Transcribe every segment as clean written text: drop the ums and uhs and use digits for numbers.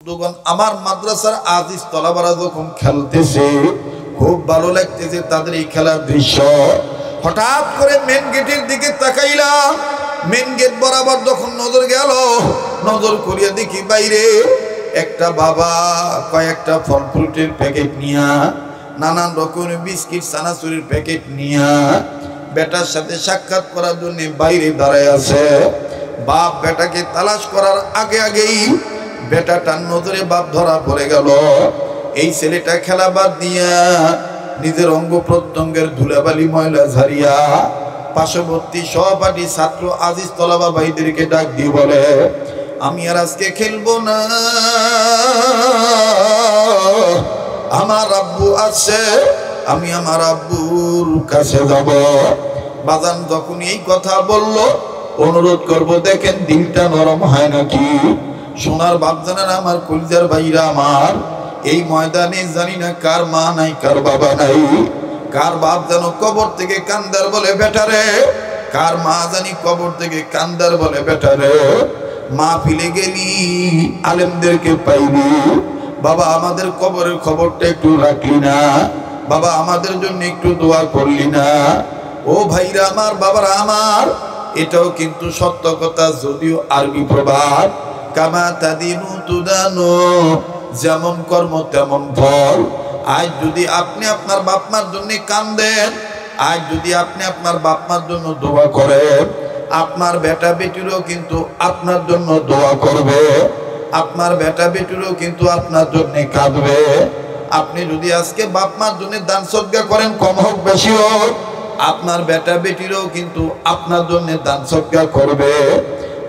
বন্ধুগণ, আমার মাদ্রাসার আজিজ তলাবারা যখন খেলতেছে, খুব ভালো লাগতেছে তাদের এই খেলার দৃশ্য। হঠাৎ করে মেন গেটের দিকে তাকাইলাম। মেন গেট বরাবর যখন নজর গেল, নজর করিয়া দেখি বাইরে একটা বাবা কয়েকটা ফল ফ্রুটের প্যাকেট নিয়া, নানান রকমের বিস্কিট চানাচুরের প্যাকেট নিয়া বেটার সাথে সাক্ষাৎ করার জন্য বাইরে দাঁড়ায় আছে। বাপ বেটাকে তালাশ করার আগে আগেই বেটাটার নজরে বাপ ধরা পড়ে গেল। এই ছেলেটা খেলা বাদ দিয়া নিজের অঙ্গ প্রত্যঙ্গের ধুলাবালি ময়লা ঝাড়িয়া পার্শ্ববর্তী সহপাঠী ছাত্র আজিজ তলাবা ভাইদেরকে ডাক দিয়ে বলে, আমি আর আজকে খেলবো না, আমার আব্বু আছে, আমি আমার আব্বুর কাছে যাব। বাজান যখন এই কথা বলল, অনুরোধ করব, দেখেন দিলটা নরম হয় নাকি। সোনার বাপজানার আমার কলিজার ভাইরা আমার, এই ময়দানে জানি না কার মা নাই, কার বাবা নাই, কার বাপ যেন কবর থেকে কান্দার বলে বেটারে, কার মা জানি কবর থেকে কান্দার বলে বেটারে। মা ফিলে গেলি আলেমদেরকে পাইবি, বাবা আমাদের কবরের খবরটা একটু রাখলি না, বাবা আমাদের জন্য একটু দোয়া করলি না। ও ভাইরা আমার, বাবারা আমার, এটাও কিন্তু সত্য কথা, যদিও আরবি প্রবাদ, কামা তাদিনু তুদানু, যেমন কর্ম তেমন ফল। আজ যদি আপনি আপনার বাপ মার জন্য কান্দেন, আজ যদি আপনি আপনার বাপ মার জন্য দোয়া করেন, আপনার বেটা বেটিরও কিন্তু আপনার জন্য দোয়া করবে, আপনার বেটা বেটিরও কিন্তু আপনার জন্য কাঁদবে। আপনি যদি আজকে বাপ মার জন্য দান সদকা করেন, কম হোক বেশি হোক, আপনার বেটা বেটিরও কিন্তু আপনার জন্য দান সদকা করবে।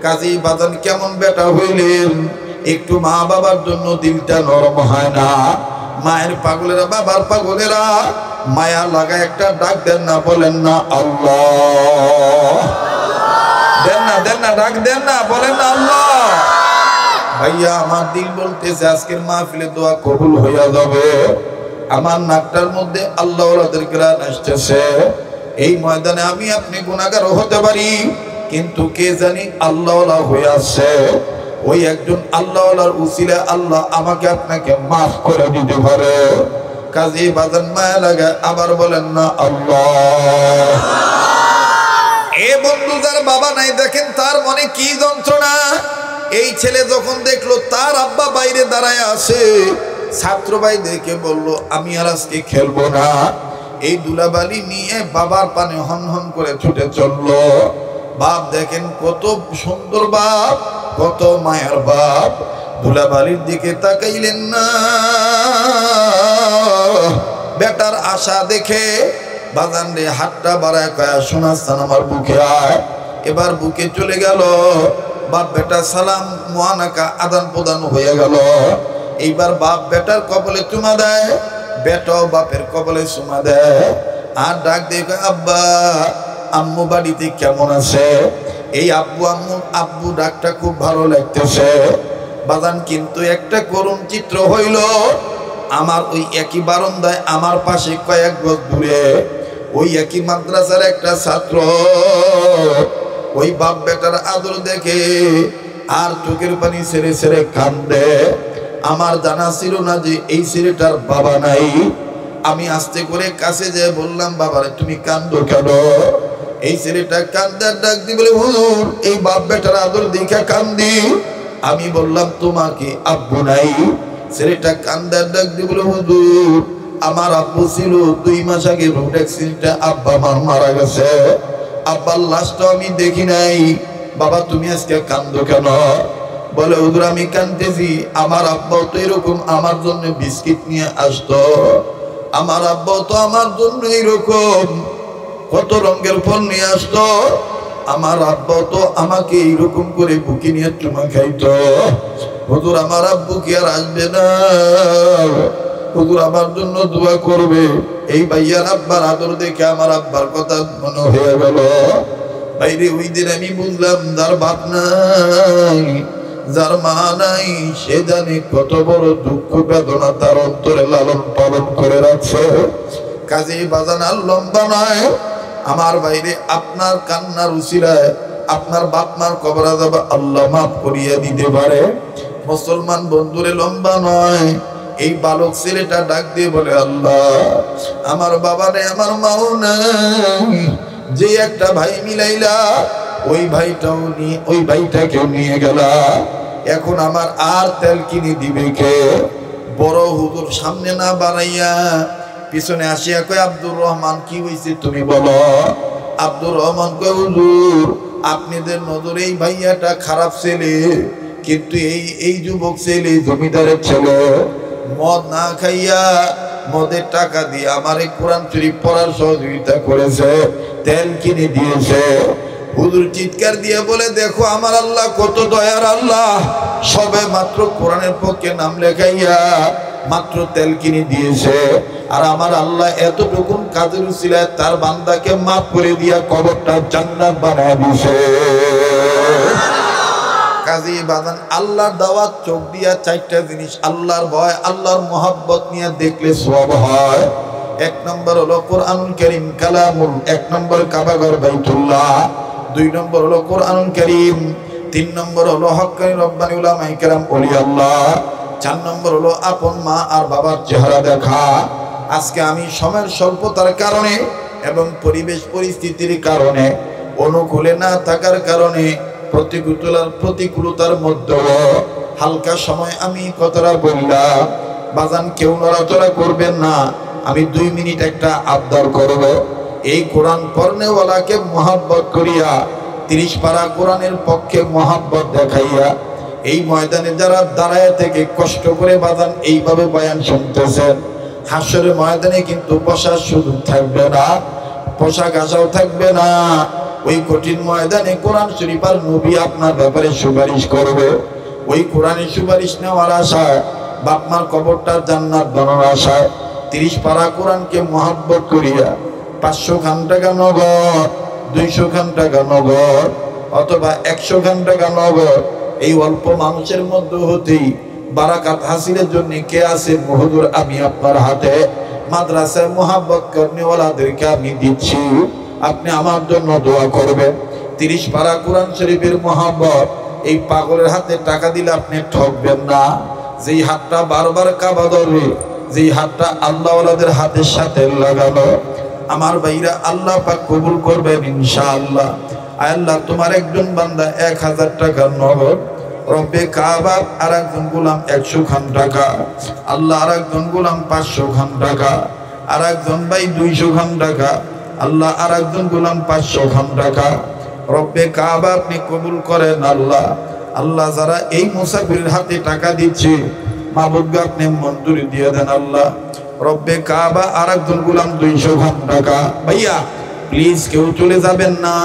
কাজী বাজান কেমন বেটা হইলেন, একটু মা বাবার জন্য দিলটা নরম হয় না? মায়ের পাগলেরা, বাবার পাগলেরা মায়া লাগা একটা ডাক দেন না, বলেন না আল্লাহ, দেন না, দেন না, ডাক দেন না, বলেন না আল্লাহ। ভাইয়া আমার দিল বলতেছে আজকের মাহফিলে দোয়া কবুল হইয়া যাবে। আমার নাকটার মধ্যে আল্লাহ ওয়ালাদের গ্রান আসতেছে। এই ময়দানে আমি আপনি গুনাহগার হতে পারি, কিন্তু কে জানি আল্লাহ ওয়ালা হয়ে আছে। ওই একজন আল্লাহ ওয়ালার উসিলা আল্লাহ আমাকে আপনাকে মাফ করে দিতে পারে। কাজী বাজান মায়া লাগে, আবার বলেন না আল্লাহ। এ বন্ধু, যার বাবা নাই, দেখেন তার মনে কি যন্ত্রণা। এই ছেলে যখন দেখলো তার আব্বা বাইরে দাঁড়ায় আছে, ছাত্র ভাইদেরকে বললো, আমি আর আজকে খেলবো না। এই দুলাবালি নিয়ে বাবার পানে হন হন করে ছুটে চললো। বাপ দেখেন কত সুন্দর বাপ, কত মায়ের বাপ, দুলাবালির দিকে তাকাইলেন না। বেটার আশা দেখে বাজান রে হাতটা বাড়ায় কয়া, শোনাচ্ছেন আমার বুকে আয়। এবার বুকে চলে গেল। বাপ বেটা সালাম মুআনাকা আদান প্রদান হয়ে গেল। এইবার বাপ বেটার কপালে চুমা দেয়, বেটাও বাপের কপালে চুমা দেয়, আর ডাক দিয়ে আব্বা আম্মু বাড়িতে কেমন আছে? এই আব্বু আম্মু আব্বু ডাকটা খুব ভালো লাগতেছে। বাজান কিন্তু একটা করুণ চিত্র হইল, আমার ওই একই বারান্দায় আমার পাশে কয়েক গজ দূরে ওই একই মাদ্রাসার একটা ছাত্র ওই বাপ বেটার আদর দেখে আর চোখের পানি ছেড়ে ছেড়ে কান্দে। আমার জানা ছিল না যে এই ছেলেটার বাবা নাই। আমি আস্তে করে কাছে যেয়ে বললাম, বাবারে তুমি কান্দো কেন? এই ছেলেটা কান্দার ডাক দি বলে, হুজুর এই বাপ বেটার আদর দেখে কান্দি। আমি বললাম, তোমার কি আব্বু নাই? ছেলেটা কান্দার ডাক দি বলে, হুজুর আমার আব্বু ছিল, 2 মাস আগে রোড অ্যাক্সিডেন্টে আব্বা আমার মারা গেছে, আব্বার লাশটা আমি দেখি নাই। বাবা তুমি আজকে কান্দো কেন? বলে, হুজুর আমি কান্দতেছি, আমার আব্বাও তো এরকম আমার জন্য বিস্কিট নিয়ে আসতো, আমার আব্বাও তো আমার জন্য এরকম কত রঙের ফল নিয়ে আসতো, আমার আব্বাও তো আমাকে এইরকম করে বুকে নিয়ে চুমা খাইতো। হুজুর আমার আব্বু কি আর আসবে না? হুজুর আমার জন্য দোয়া করবে। এই ভাইয়ার আব্বার আদর দেখে আমার আব্বার কথা মনে হয়ে গেল। বাইরে ওই দিন আমি বুঝলাম, যার বাপ নাই, যার মা নাই, সে জানে কত বড় দুঃখ বেদনা তার অন্তরে লালন পালন করে রাখছে। কাজী বাজান আর লম্বা নয়, আমার বাইরে আপনার কান্নার উসিলায় আপনার বাপ মার কবর আযাব আল্লাহ মাফ করিয়ে দিতে পারে। মুসলমান বন্ধুরে লম্বা নয়। এই বালক ছেলেটা ডাক দিয়ে বলে, আল্লাহ আমার বাবা নেই, আমার মাও নেই, যে একটা ভাই মিলাইলা ওই ভাইটাকেও নিয়ে গেলা, এখন আমার আর তেল কিনে দিবে কে? বড় হুজুর সামনে না বাড়াইয়া পিছনে আসিয়া কয়, আব্দুর রহমান কি হয়েছে তুমি বলো। আব্দুর রহমান কয়, হুজুর আপনাদের নজরে এই ভাইয়াটা খারাপ ছেলে, কিন্তু এই যুবক ছেলে জমিদারের ছেলে, মদ না খাইয়া মদের টাকা দিয়ে আমার এই কোরআন শরীফ পড়ার সহযোগিতা করেছে, তেল কিনে দিয়েছে। হুজুর চিৎকার দিয়ে বলে, দেখো আমার আল্লাহ কত দয়ার আল্লাহ, সবে মাত্র কোরআনের পক্ষে নাম লেখাইয়া মাত্র তেল কিনে দিয়েছে, আর আমার আল্লাহ এতটুকুন কাজের উসিলায় তার বান্দাকে মাফ করে দিয়া কবরটা জান্নাত বানায় দিয়েছে। কাজী বাদান আল্লাহর দাওয়াত চোখ দিয়া চারটা জিনিস, আল্লাহর ভয়, আল্লাহর মহব্বত নিয়ে দেখলে সওয়াব হয়। এক নম্বর হলো কোরআনুল কারীম কালামুল, এক নম্বর কাবাঘর বাইতুল্লাহ, দুই নম্বর হলো কোরআনুল কারীম, তিন নম্বর হলো হক্কানি রব্বানি উলামায়ে কেরাম ওলি আল্লাহ, চার নম্বর হলো আপন মা আর বাবার চেহারা দেখা। আজকে আমি সময়ের স্বল্পতার কারণে এবং পরিবেশ পরিস্থিতির কারণে, অনুকূলে না থাকার কারণে, প্রতিকূলতার মধ্যে হালকা সময় আমি কথাটা বললাম। বাজান কেউ নড়াচড়া করবেন না, আমি 2 মিনিট একটা আবদার করব। এই কোরআন পড়নেওয়ালাকে মহব্বত করিয়া 30 পারা কোরআনের পক্ষে মহব্বত দেখাইয়া এই ময়দানে যারা দাঁড়ায় থেকে কষ্ট করে বাজান এইভাবে বয়ান শুনতেছেন, হাসরের ময়দানে কিন্তু বসার সুযোগ থাকবে না, পোশাক আশাও থাকবে না। ওই কঠিন ময়দানে কোরআন শরীফ আর নবী আপনার ব্যাপারে সুপারিশ করবে। ওই কোরআনের সুপারিশ নেওয়ার আশায়, বাপমার কবরটা জান্নাত বানানোর আশায় 30 পারা কোরআনকে মহব্বত করিয়া 500 খান টাকা নগদ, 200 খান টাকা নগদ অথবা 100 খান টাকা নগদ, এই অল্প মানুষের মধ্যে হতেই বারাকাত হাসিলের জন্য কে আছে? হুজুর আমি আপনার হাতে মাদ্রাসায় মহব্বত করনেওয়ালাদেরকে আমি দিচ্ছি, আপনি আমার জন্য দোয়া করবেন। 30 পারা কোরআন শরীফের মহব্বত এই পাগলের হাতে টাকা দিলে আপনি ঠকবেন না। যেই হাতটা বারবার কাবা ধরবে, যেই হাতটা আল্লাহওয়ালাদের হাতের সাথে লাগানো, আমার ভাইরা আল্লাহ পাক কবুল করবেন ইনশাআল্লাহ। আল্লাহ তোমার একজন বান্দা 1000 টাকা নগদ, রব্বে কাবা আর একজন গোলাম 100 খান টাকা, আল্লাহ আর একজন গোলাম 500 খান টাকা, আর একজন ভাই 200 খান টাকা, আল্লাহ আর একজন গোলাম 500 খান টাকা, রব্বে কাবা আপনি কবুল করেন আল্লাহ। আল্লাহ যারা এই মুসাফিরের হাতে টাকা দিচ্ছে, মাবুদ আপনি মঞ্জুরি দিয়ে দেন আল্লাহ। রব্বে কাবা আর একজন গোলাম 200 খান টাকা। ভাইয়া প্লিজ কেউ চলে যাবেন না,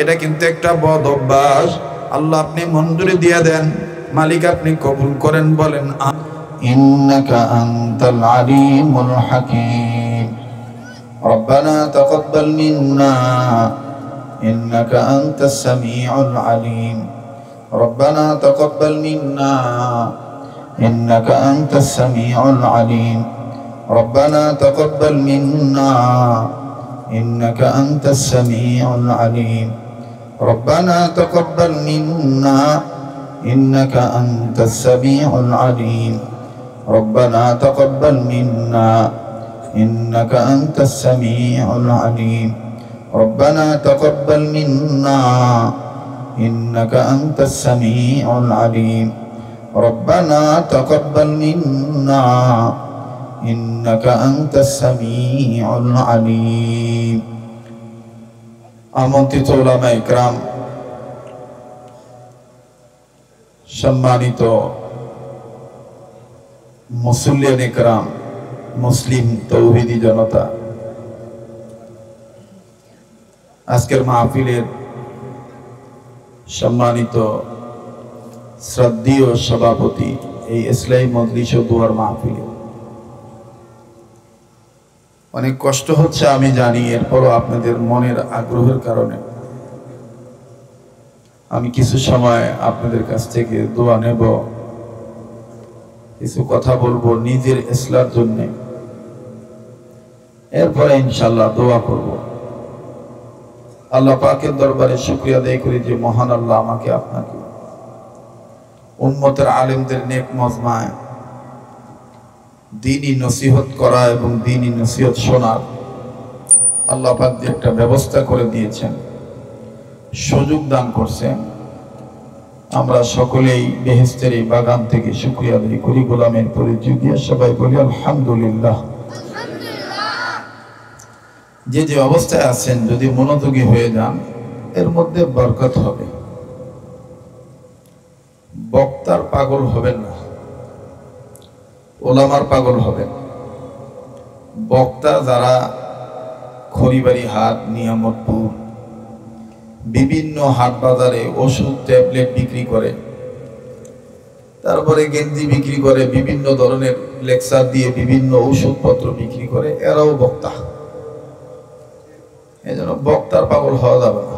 এটা কিন্তু একটা বদ অভ্যাস। আল্লাহ আপনি মঞ্জুরি দিয়ে দেন, মালিক আপনি কবুল করেন। বলেন ইন্নাকা আনতাল আলিমুল হাকীম। রব্বানা তাকাব্বাল মিন্না ইন্নাকা আনতাস সামিউল আলিম। রব্বানা তাকাব্বাল মিন্না ইন্নাকা আনতাস সামিউল আলিম। রব্বানা তাকাব্বাল মিন্না ইন্নাকা আনতাস সামিউল আলিম। ربنا تقبل منا إنك أنت السميع العليم. ربنا تقبل منا إنك أنت السميع العليم. ربنا تقبل منا إنك أنت السميع العليم. ربنا تقبل منا إنك أنت السميع العليم. আমন্ত্রিত উলামায়ে ইকরাম, সম্মানিত মুসল্লিয়ানে ইকরাম, মুসলিম তৌহিদি জনতা, আজকের মাহফিলের সম্মানিত শ্রদ্ধেয় সভাপতি এই ইসলামী মজলিস ও দুয়ার মাহফিলে অনেক কষ্ট হচ্ছে আমি জানি, এরপরও আপনাদের মনের আগ্রহের কারণে আমি কিছু সময় আপনাদের কাছ থেকে দোয়া নেব, কিছু কথা বলবো নিজের ইসলার জন্য, এরপরে ইনশাআল্লাহ দোয়া করব। আল্লাহ পাকের দরবারে শুকরিয়া আদায় করি যে মহান আল্লাহ আমাকে আপনাকে উম্মতের আলেমদের নেক মজমায় দ্বীনি নসিহত করা এবং দ্বীনি নসিহত শোনার আল্লাহ পাক যে একটা ব্যবস্থা করে দিয়েছেন, সুযোগ দান করছেন, আমরা সকলেই বেহেশতের এই বাগান থেকে শুকরিয়া আদায় করি। গোলামের পরিচয় দিয়ে সবাই বলি আলহামদুলিল্লাহ। যে যে অবস্থায় আছেন যদি মনোযোগী হয়ে যান এর মধ্যে বরকত হবে। বক্তার পাগল হবেন না, ওলামার পাগল হবেন। বক্তা যারা খড়িবাড়ি হাট, নিয়ামতপুর, বিভিন্ন হাট বাজারে ওষুধ ট্যাবলেট বিক্রি করে, তারপরে গেঞ্জি বিক্রি করে, বিভিন্ন ধরনের লেকচার দিয়ে বিভিন্ন ওষুধপত্র বিক্রি করে, এরাও বক্তা। এই জন্য বক্তার পাগল হওয়া যাবে না,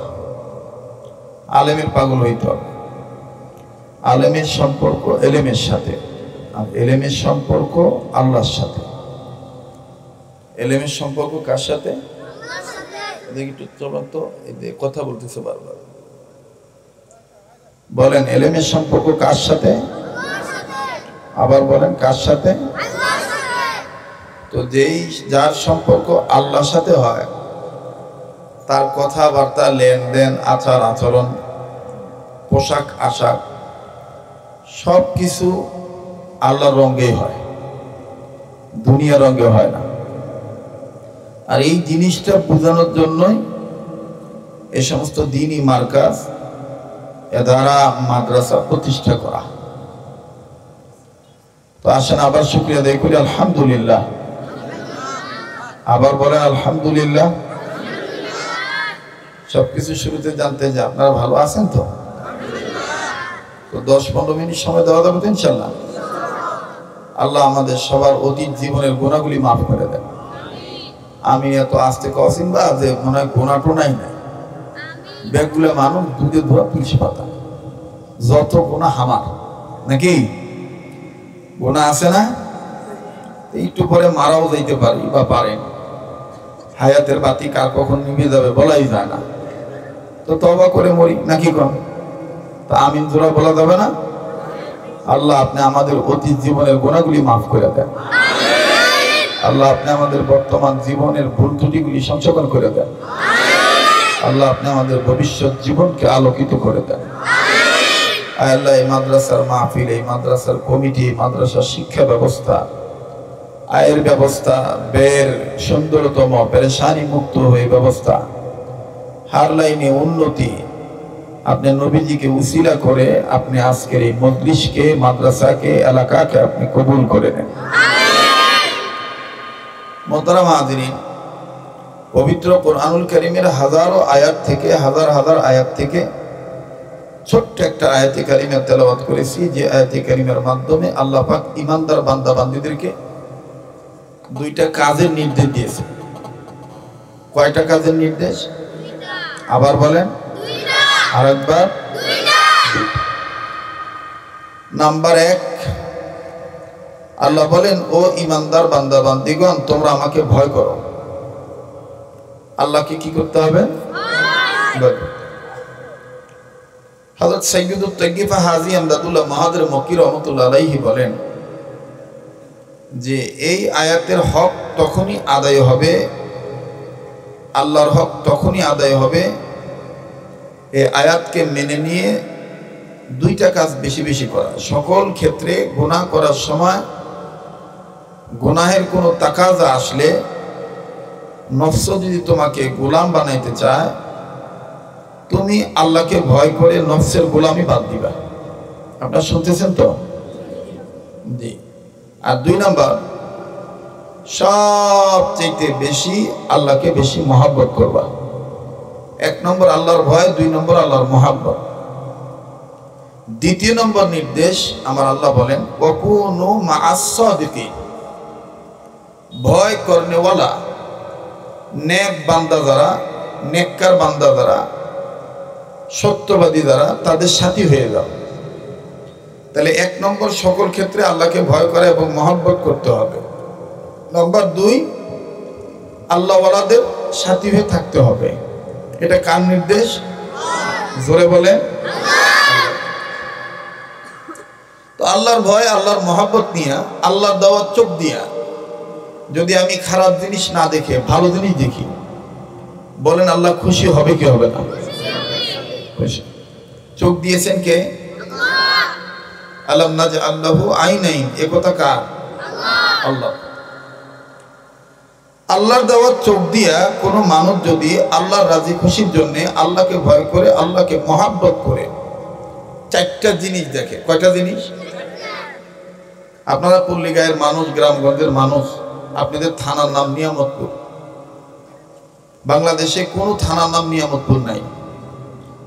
আলেমের পাগল হইতে হবে। আলেমের সম্পর্ক এলেমের সাথে, আর এলেমের সম্পর্ক আল্লাহর সাথে। এলেমের সম্পর্ক কার সাথে? দেখি তো কথা বলতেছে বারবার, বলেন এলেমের সম্পর্ক কার সাথে? আবার বলেন কার সাথে? তো যেই যার সম্পর্ক আল্লাহর সাথে হয় তার কথাবার্তা, লেনদেন, আচার আচরণ, পোশাক আশাক সব কিছু আল্লাহর রঙেই হয়, দুনিয়া রঙে হয় না। আর এই জিনিসটা বোঝানোর জন্যই এই সমস্ত দ্বীনি মার্কাজ, এদারা, মাদ্রাসা প্রতিষ্ঠা করা। তো আসেন আবার শুকরিয়া আদায় করি আলহামদুলিল্লাহ। আবার বলেন আলহামদুলিল্লাহ। সবকিছু শুরুতে জানতে যে আপনারা ভালো আছেন তো? 10-15 মিনিট সময় দেওয়া যাবে তো ইনশাল্লাহ। আল্লাহ আমাদের সবার অতীত জীবনের গুণাগুলি মাফ করে দেন। আমি এত আস্তে কসিন বা যে মনে হয় গোনা টোনাই নাই, ব্যাগগুলো মানুষ দুধে ধোয়া তুলসী পাতা, যত গোনা হামার নাকি গোনা আছে না? একটু পরে মারাও যাইতে পারি বা পারেন। হায়াতের বাতি কার কখন নিভে যাবে বলাই যায় না। তো তওবা করে মরি নাকি কম? তা আমিন জোড়া বলা যাবে না? আল্লাহ আপনি আমাদের অতীত জীবনের গুনাহগুলি মাফ করে দেন। আল্লাহ আপনি আমাদের বর্তমান জীবনের ভুল ত্রুটিগুলি সংশোধন করে দেন। আল্লাহ আপনি আমাদের ভবিষ্যৎ জীবনকে আলোকিত করে দেন। আল্লাহ এই মাদ্রাসার মাহফিল, এই মাদ্রাসার কমিটি, মাদ্রাসার শিক্ষা ব্যবস্থা, আয়ের ব্যবস্থা, ব্যয়ের সুন্দরতম পেরেশানি মুক্ত হয়ে ব্যবস্থা, হার লাইনে উন্নতি, আপনি নবীজিকে উসিলা করে আপনি আজকের এই মজলিসকে, মাদ্রাসাকে, এলাকাকে আপনি কবুল করে নেন। মোহতারাম হাজিরিন, পবিত্র কোরআনুল কারীমের হাজারো আয়াত থেকে, হাজার হাজার আয়াত থেকে ছোট্ট একটা আয়াতে কারিমা তেলাওয়াত করেছি, যে আয়াতে কারিমার মাধ্যমে আল্লাহ পাক ঈমানদার বান্দা বান্দীদেরকে দুইটা কাজের নির্দেশ দিয়েছে। কয়টা কাজের নির্দেশ? আবার বলেন, আরেকবার। নাম্বার 1, আল্লাহ বলেন, ও ঈমানদার বান্দা বান্দীগণ, তোমরা আমাকে ভয় করো। আল্লাহকে কি করতে হবে? ভয় করতে। হযরত সাইয়্যিদুত তাইয়্যিফা হাজী আমদাদুল্লাহ মাহাদির মক্কি রহমাতুল্লাহ আলাইহি বলেন যে এই আয়াতের হক তখনই আদায় হবে, আল্লাহর হক তখনই আদায় হবে এই আয়াতকে মেনে নিয়ে দুইটা কাজ বেশি বেশি করা। সকল ক্ষেত্রে গুনাহ করার সময় গুনাহের কোনো তাকাজা আসলে, নফস যদি তোমাকে গোলাম বানাইতে চায়, তুমি আল্লাহকে ভয় করে নফসের গোলামি বাদ দিবা। আপনারা শুনতেছেন তো? জি। আর 2 নাম্বার, সবচেয়ে বেশি আল্লাহকে বেশি মহব্বত করবা। 1 নম্বর আল্লাহর ভয়, 2 নম্বর আল্লাহর মহব্বত। 2 নম্বর নির্দেশ আমার আল্লাহ বলেন, ওয়াকুনু মা'আস সাদিকিন। ভয় করনেওয়ালা নেক বান্দা যারা, নেককার বান্দা যারা, সত্যবাদী যারা, তাদের সাথী হয়ে যাও। তাহলে 1 নম্বর সকল ক্ষেত্রে আল্লাহকে ভয় করা এবং মহব্বত করতে হবে। নম্বর 2, আল্লাহওয়ালাদের সাথী হয়ে থাকতে হবে। এটা কার নির্দেশ? জোরে বলেন। আল্লাহর ভয় আল্লাহর মহব্বত নিয়ে আল্লাহর দেওয়া চোখ দিয়া যদি আমি খারাপ জিনিস না দেখে ভালো জিনিস দেখি, বলেন আল্লাহ খুশি হবে কি হবে না? খুশি। চোখ দিয়েছেন কে? আলাম নাজআল লাহু আইনাইন, এ কথা কার? আল্লাহ। আল্লাহর দেওয়া চোখ দিয়া কোনো মানুষ যদি আল্লাহর রাজি খুশির জন্য আল্লাহকে ভয় করে আল্লাহকে মহব্বত করে চারটা জিনিস দেখে। কয়টা জিনিস? আপনারা পল্লীগাঁয়ের মানুষ, গ্রামগঞ্জের মানুষ, আপনাদের থানার নাম নিয়ামতপুর। বাংলাদেশে কোনো থানার নাম নিয়ামতপুর নাই,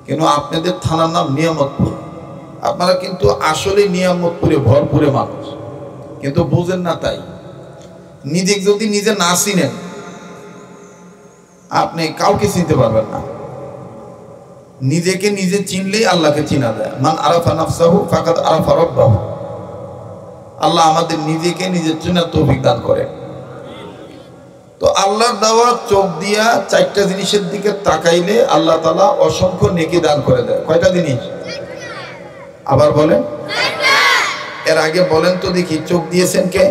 কিন্তু আপনাদের থানার নাম নিয়ামতপুর। আপনারা কিন্তু আসলে নিয়ামতপুরে ভরপুরে মানুষ, কিন্তু বুঝেন না। তাই নিজেকে যদি নিজে না চিনেন আপনি কাউকে চিনতে পারবেন না। নিজেকে নিজে চিনলেই আল্লাহকে চিনা যায়। মান আরাফা নাফসাহু ফাকাদ আরাফা রাব্বাহু। আল্লাহ আমাদের নিজেকে নিজের চেনার তৌফিক দান করে। তো আল্লাহর দেওয়া চোখ দিয়া চারটা জিনিসের দিকে তাকাইলে আল্লাহ তাআলা অসংখ্য নেকি দান করে দেয়। কয়টা জিনিস? আবার বলেন। এর আগে বলেন তো দেখি, চোখ দিয়েছেন কে?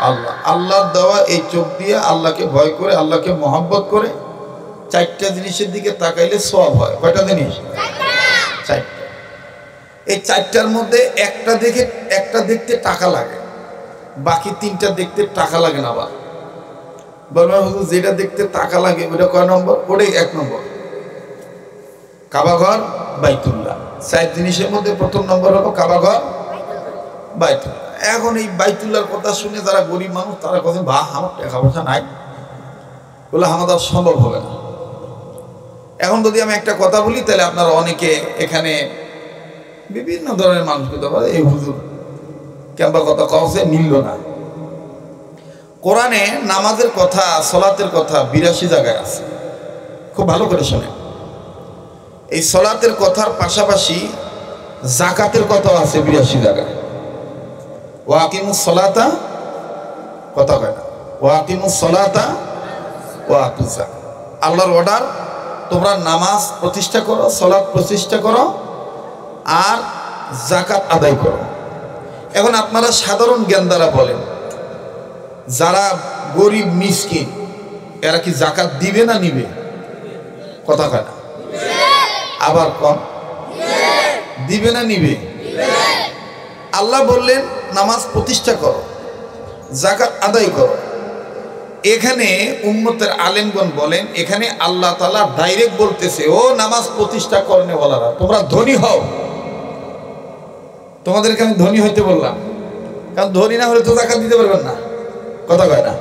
আল্লাহ। আল্লাহর দেওয়া এই চোখ দিয়ে আল্লাহকে ভয় করে আল্লাহকে মহব্বত করে চারটা জিনিসের দিকে তাকাইলে সওয়াব হয়। কয়টা জিনিস? চারটা। এই চারটার মধ্যে একটা দেখতে টাকা লাগে, বাকি তিনটা দেখতে টাকা লাগে না। আবার বলবেন হুজুর যেটা দেখতে টাকা লাগে ওটা কয় নম্বর? ওটাই 1 নম্বর। কাবাঘর, বাইতুল্লাহ। 4 জিনিসের মধ্যে প্রথম নম্বর হলো কাবাঘর, বাইতুল্লাহ। এখন এই বাইতুল্লাহর কথা শুনে যারা গরিব মানুষ তারা কথা, বাহ আমার টাকা পয়সা নাই, বলে আমাদের সম্ভব হবে না। এখন যদি আমি একটা কথা বলি তাহলে আপনারা অনেকে এখানে বিভিন্ন ধরনের মানুষ পেতে পারে, এই হুজুর কেমবা কথা কওছে মিলল না। কোরআনে নামাজের কথা, সলাতের কথা 82 জায়গায় আছে। খুব ভালো করে শোনেন। এই সলাতের কথার পাশাপাশি যাকাতের কথাও আছে 82 জায়গায়। ওয়াকিমুস সলাতা, কথা কয় না, ওয়াকিমুস সলাতা ওয়া আতুজ যাকাত। আল্লাহর অর্ডার, তোমরা নামাজ প্রতিষ্ঠা করো, সলাত প্রতিষ্ঠা করো, আর যাকাত আদায় করো। এখন আপনারা সাধারণ জ্ঞান দ্বারা বলেন, যারা গরিব মিসকিন এরা কি যাকাত দিবে না নিবে? কথা কয় না। আবার কম দিবে না নিবে? আল্লাহ বললেন নামাজ প্রতিষ্ঠা করো, যাকাত আদায় করো। এখানে উম্মতের আলেমগণ বলেন, এখানে আল্লাহ তাআলা ডাইরেক্ট বলতেছে, ও নামাজ প্রতিষ্ঠা করনে ওয়ালারা, তোমরা ধনী হও। তোমাদেরকে আমি ধনী হইতে বললাম, কারণ ধনী না হলে তো যাকাত দিতে পারবেন না। কথা কয় না।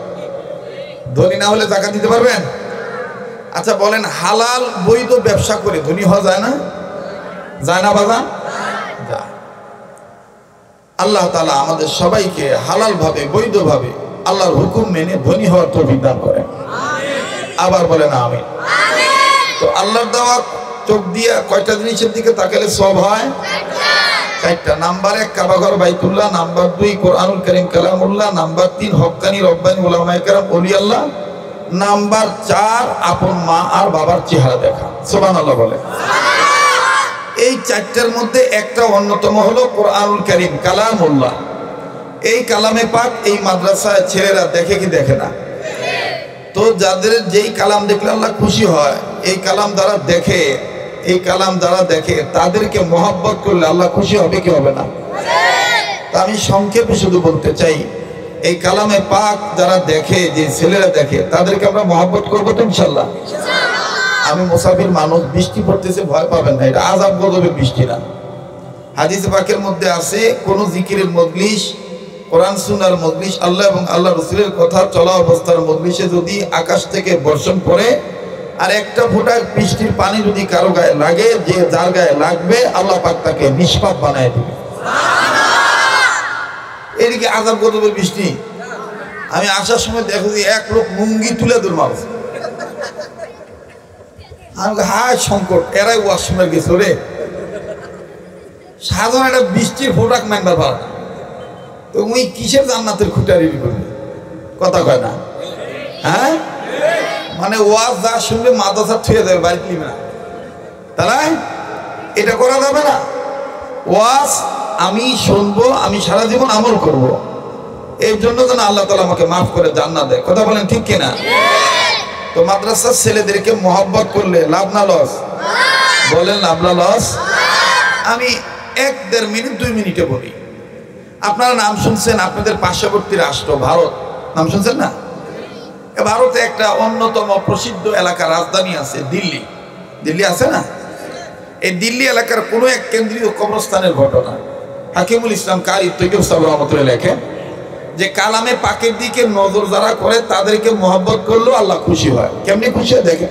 ধনী না হলে যাকাত দিতে পারবেন? আচ্ছা বলেন, হালাল বৈধ ব্যবসা করে ধনী হওয়া যায় না? যায় না বাবা? যায়। আল্লাহ তাআলা আমাদের সবাইকে হালাল ভাবে, বৈধ ভাবে আল্লাহর হুকুম মেনে ধনী হওয়ার তৌফিক দান করেন। আবার বলেন আমিন। তো আল্লাহর দেওয়া চোখ দিয়া কয়টা জিনিসের দিকে তাকালে সওয়াব হয়? 4টা। নাম্বার 1 কাবাঘর বাইতুল্লাহ, নাম্বার 2 কোরআনুল কারীম কালামুল্লাহ, নাম্বার 3 হক্কানি রব্বানি উলামায়ে কেরাম ওলি আল্লাহ, নাম্বার 4 আপন মা আর বাবার চেহারা দেখা। সুবহানাল্লাহ বলে। এই 4টার মধ্যে একটা অন্যতম হলো কোরআনুল কারীম কালামুল্লাহ। এই কালামে পাক এই মাদ্রাসায় ছেলেরা দেখে কি দেখে না? তো যাদের যেই কালাম দেখলে আল্লাহ খুশি হয়, এই কালাম দ্বারা দেখে, এই কালাম দ্বারা দেখে, তাদেরকে মহব্বত করলে আল্লাহ খুশি হবে কি হবে না? তা আমি সংক্ষেপে শুধু বলতে চাই, এই কালামে পাক যারা দেখে, যে ছেলেরা দেখে, তাদেরকে আমরা মহব্বত করবো তো ইনশাআল্লাহ। আমি মুসাফির মানুষ, বৃষ্টি পড়তেছে ভয় পাবেন না, এটা আযাব গজবের বৃষ্টি না। হাদিস পাকের মধ্যে আছে, কোন জিকিরের মজলিস, কোরআন সুন্নাহর মজলিস, আল্লাহ এবং আল্লাহ রাসূলের কথা চলা অবস্থার মজলিসে যদি আকাশ থেকে বর্ষণ পড়ে আর একটা ফোঁটা বৃষ্টির পানি যদি কারো গায়ে লাগে, যে যার গায়ে লাগবে আল্লাহ পাক তাকে নিষ্পাপ বানায় দিবে। এদিকে আযাব গজবের বৃষ্টি। আমি আসার সময় দেখো যে এক লোক লুঙ্গি তুলে দূর মারছে। আমি হায় সংকট, এরাই ওয়াশরুমে গেছে রে। সাধারণ একটা বৃষ্টির ফোঁটাক মেম্বার পারে না, তো ওই কিসের জান্নাতের খুঁটারি করবে? কথা কয় না। হ্যাঁ, মানে ওয়াজ যা শুনবে মাদ্রাসা থুয়ে যাবে, বাড়িতে নিবে না। তাই এটা করা যাবে না। ওয়াজ আমি শুনবো, আমি সারা জীবন আমল করব। এই জন্য যেন আল্লাহ তাআলা আমাকে মাফ করে জান্নাত দেয়। কথা বলেন ঠিক কিনা? তো মাদ্রাসার ছেলেদেরকে মহব্বত করলে লাভ না লস? বলেন লাভ না লস? আমি 1-1.5 মিনিট 2 মিনিটে বলি। আপনারা নাম শুনছেন, আপনাদের পার্শ্ববর্তী রাষ্ট্র ভারত, নাম শুনছেন না? ভারতে একটা অন্যতম প্রসিদ্ধ এলাকা, রাজধানী আছে দিল্লি। দিল্লি আছে না? এই দিল্লি এলাকার কোনো এক কেন্দ্রীয় কবরস্থানের ঘটনা হাকিমুল ইসলাম কারি তৈয়ব সাহেব রহমতুল্লাহ লেখেন যে কালামে পাকের দিকে নজর যারা করে তাদেরকে মহব্বত করলেও আল্লাহ খুশি হয়। কেমনি খুশি হয় দেখেন।